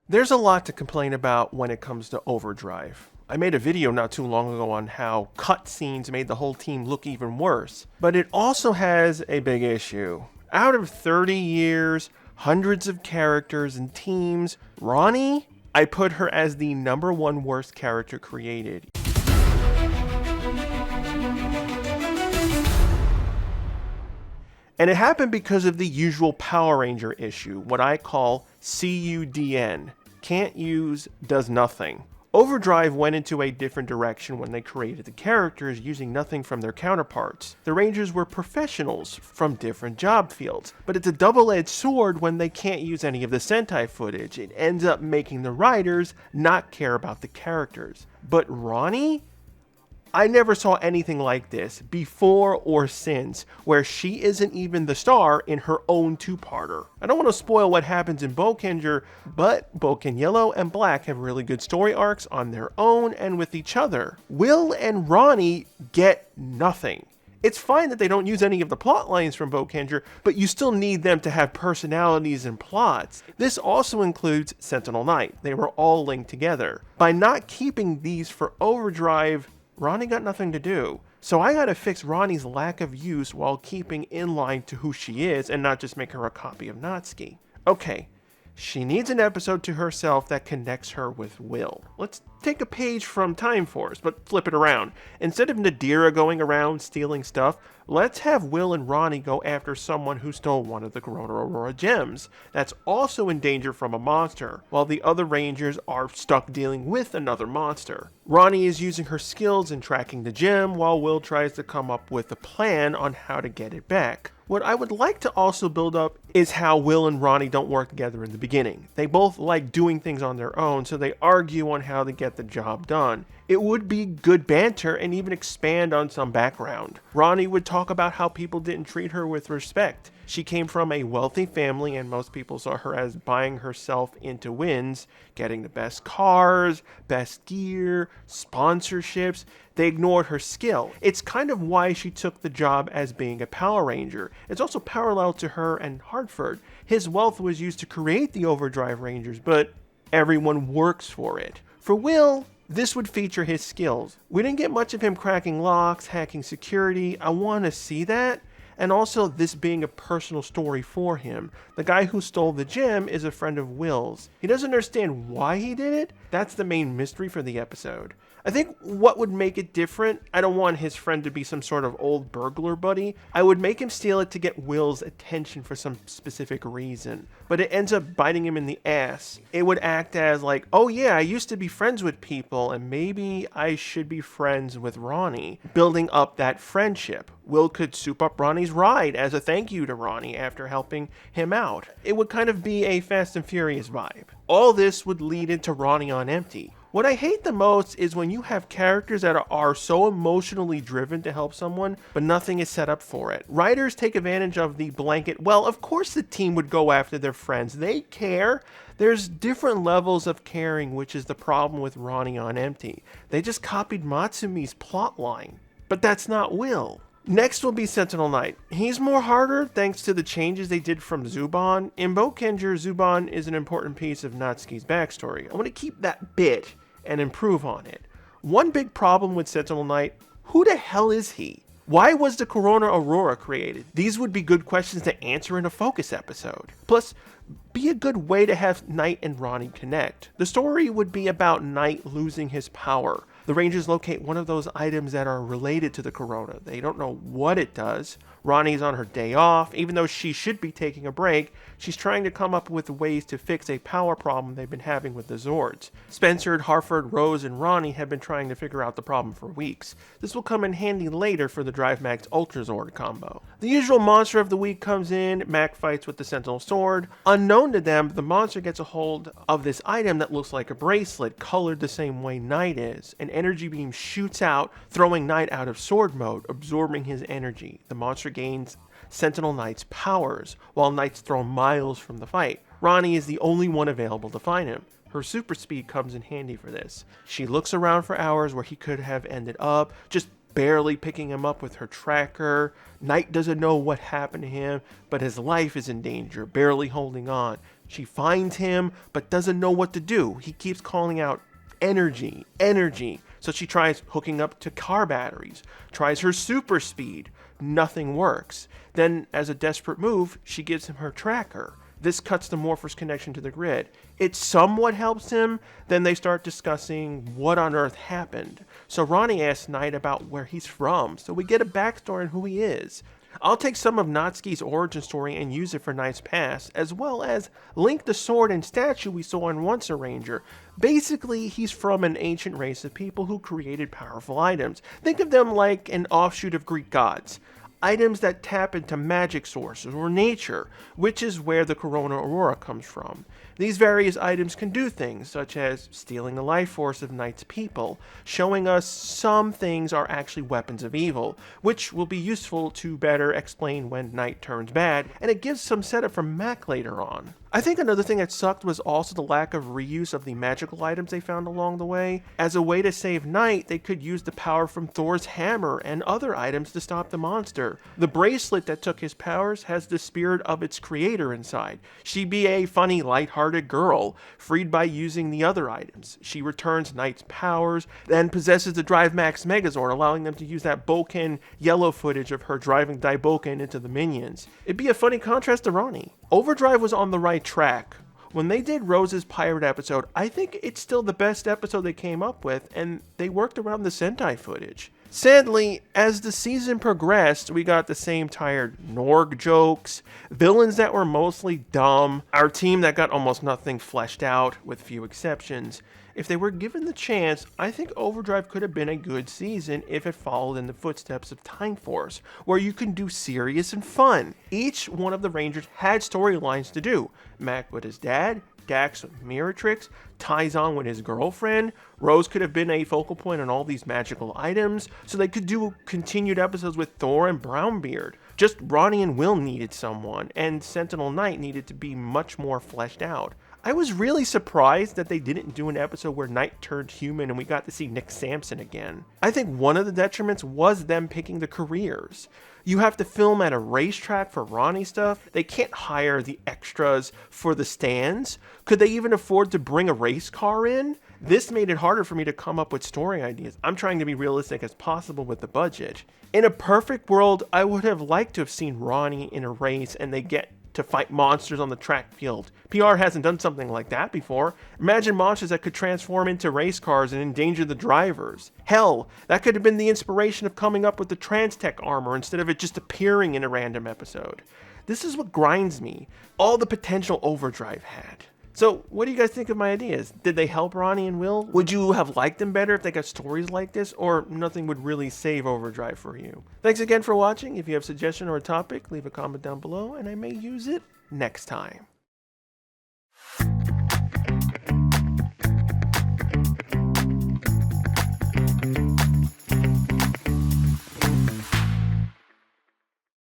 There's a lot to complain about when it comes to Overdrive. I made a video not too long ago on how cutscenes made the whole team look even worse, but it also has a big issue. Out of 30 years, hundreds of characters and teams, Ronnie, I put her as the #1 worst character created. And it happened because of the usual Power Ranger issue, what I call CUDN. Can't use, does nothing. Overdrive went into a different direction when they created the characters using nothing from their counterparts. The Rangers were professionals from different job fields, but it's a double-edged sword when they can't use any of the Sentai footage. It ends up making the writers not care about the characters. But Ronnie? I never saw anything like this, before or since, where she isn't even the star in her own two-parter. I don't want to spoil what happens in Boukenger, but Boukenger Yellow and Black have really good story arcs on their own and with each other. Will and Ronnie get nothing. It's fine that they don't use any of the plot lines from Boukenger, but you still need them to have personalities and plots. This also includes Sentinel Knight. They were all linked together. By not keeping these for Overdrive, Ronnie got nothing to do. So I gotta fix Ronnie's lack of use while keeping in line to who she is and not just make her a copy of Natsuki. Okay, she needs an episode to herself that connects her with Will. Let's take a page from Time Force, but flip it around. Instead of Nadira going around stealing stuff, let's have Will and Ronnie go after someone who stole one of the Corona Aurora gems that's also in danger from a monster, while the other Rangers are stuck dealing with another monster. Ronnie is using her skills in tracking the gem, while Will tries to come up with a plan on how to get it back. What I would like to also build up is how Will and Ronnie don't work together in the beginning. They both like doing things on their own, so they argue on how to get the job done. It would be good banter and even expand on some background. Ronnie would talk about how people didn't treat her with respect. She came from a wealthy family and most people saw her as buying herself into wins, getting the best cars, best gear, sponsorships. They ignored her skill. It's kind of why she took the job as being a Power Ranger. It's also parallel to her and Hartford. His wealth was used to create the Overdrive Rangers, but everyone works for it. For Will, this would feature his skills. We didn't get much of him cracking locks, hacking security. I want to see that. And also this being a personal story for him. The guy who stole the gem is a friend of Will's. He doesn't understand why he did it. That's the main mystery for the episode. I think what would make it different, I don't want his friend to be some sort of old burglar buddy. I would make him steal it to get Will's attention for some specific reason. But it ends up biting him in the ass. It would act as like, oh yeah, I used to be friends with people and maybe I should be friends with Ronnie. Building up that friendship. Will could soup up Ronnie's ride as a thank you to Ronnie after helping him out. It would kind of be a Fast and Furious vibe. All this would lead into Ronnie on Empty. What I hate the most is when you have characters that are so emotionally driven to help someone, but nothing is set up for it. Writers take advantage of the blanket, well, of course the team would go after their friends. They care. There's different levels of caring, which is the problem with Ronnie on Empty. They just copied Matsumi's plotline. But that's not Will. Next will be Sentinel Knight. He's more harder thanks to the changes they did from Zubon. In Boukenger, Zubon is an important piece of Natsuki's backstory. I want to keep that bit and improve on it. One big problem with Sentinel Knight, who the hell is he? Why was the Corona Aurora created? These would be good questions to answer in a focus episode. Plus, be a good way to have Knight and Ronnie connect. The story would be about Knight losing his power. The Rangers locate one of those items that are related to the Corona. They don't know what it does. Ronnie's on her day off. Even though she should be taking a break, she's trying to come up with ways to fix a power problem they've been having with the Zords. Spencer, Hartford, Rose, and Ronnie have been trying to figure out the problem for weeks. This will come in handy later for the Drive Max Ultra Zord combo. The usual monster of the week comes in. Mac fights with the Sentinel Sword. Unknown to them, the monster gets a hold of this item that looks like a bracelet, colored the same way Knight is. An energy beam shoots out, throwing Knight out of sword mode, absorbing his energy. The monster gains Sentinel Knight's powers, while Knight's thrown miles from the fight. Ronnie is the only one available to find him. Her super speed comes in handy for this. She looks around for hours where he could have ended up, just barely picking him up with her tracker. Knight doesn't know what happened to him, but his life is in danger, barely holding on. She finds him, but doesn't know what to do. He keeps calling out, energy, energy. So she tries hooking up to car batteries, tries her super speed. Nothing works. Then, as a desperate move, she gives him her tracker. This cuts the Morpher's connection to the grid. It somewhat helps him. Then they start discussing what on earth happened. So Ronnie asks Knight about where he's from, so we get a backstory on who he is. I'll take some of Natsuki's origin story and use it for Knight's past, as well as link the sword and statue we saw in Once a Ranger. Basically, he's from an ancient race of people who created powerful items. Think of them like an offshoot of Greek gods. Items that tap into magic sources or nature, which is where the Corona Aurora comes from. These various items can do things, such as stealing the life force of Knight's people, showing us some things are actually weapons of evil, which will be useful to better explain when Knight turns bad, and it gives some setup for Mac later on. I think another thing that sucked was also the lack of reuse of the magical items they found along the way. As a way to save Knight, they could use the power from Thor's hammer and other items to stop the monster. The bracelet that took his powers has the spirit of its creator inside. She'd be a funny, lighthearted girl, freed by using the other items. She returns Knight's powers, then possesses the Drive Max Megazord, allowing them to use that Boukenger yellow footage of her driving Boukenger into the minions. It'd be a funny contrast to Ronnie. Overdrive was on the right track. When they did Rose's pirate episode, I think it's still the best episode they came up with, and they worked around the Sentai footage. Sadly, as the season progressed, we got the same tired Norg jokes, villains that were mostly dumb, our team that got almost nothing fleshed out, with few exceptions. If they were given the chance, I think Overdrive could have been a good season if it followed in the footsteps of Time Force, where you can do serious and fun. Each one of the Rangers had storylines to do. Mac with his dad, Dax with mirror tricks, Taizong with his girlfriend. Rose could have been a focal point on all these magical items, so they could do continued episodes with Thor and Brownbeard. Just Ronnie and Will needed someone, and Sentinel Knight needed to be much more fleshed out. I was really surprised that they didn't do an episode where Knight turned human and we got to see Nick Sampson again. I think one of the detriments was them picking the careers. You have to film at a racetrack for Ronnie stuff. They can't hire the extras for the stands. Could they even afford to bring a race car in? This made it harder for me to come up with story ideas. I'm trying to be realistic as possible with the budget. In a perfect world, I would have liked to have seen Ronnie in a race and they get to fight monsters on the track field. PR hasn't done something like that before. Imagine monsters that could transform into race cars and endanger the drivers. Hell, that could have been the inspiration of coming up with the Transtech armor instead of it just appearing in a random episode. This is what grinds me. All the potential Overdrive had. So, what do you guys think of my ideas? Did they help Ronnie and Will? Would you have liked them better if they got stories like this, or nothing would really save Overdrive for you? Thanks again for watching. If you have a suggestion or a topic, leave a comment down below, and I may use it next time.